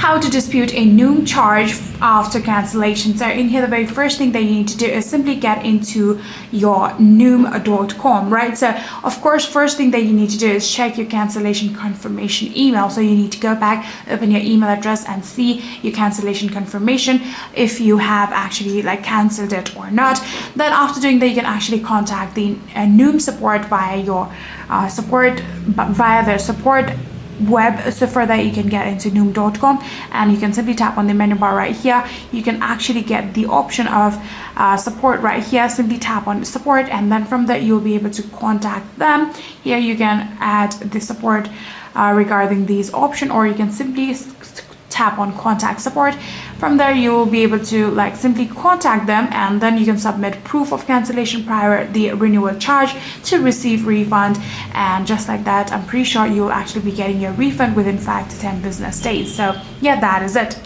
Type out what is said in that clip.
how to dispute a Noom charge after cancellation. So in here, the very first thing that you need to do is simply get into your Noom.com, right? So of course, first thing that you need to do is check your cancellation confirmation email. So you need to go back, open your email address and see your cancellation confirmation if you have actually like cancelled it or not. Then after doing that, you can actually contact the Noom support via your via their support web. So for that, you can get into Noom.com and you can simply tap on the menu bar right here. You can actually get the option of support right here. Simply tap on support, and then from there you'll be able to contact them. Here you can add the support regarding these option, or you can simply tap on contact support. From there you will be able to like simply contact them, and then you can submit proof of cancellation prior the renewal charge to receive refund. And just like that, I'm pretty sure you'll actually be getting your refund within 5 to 10 business days. So yeah, that is it.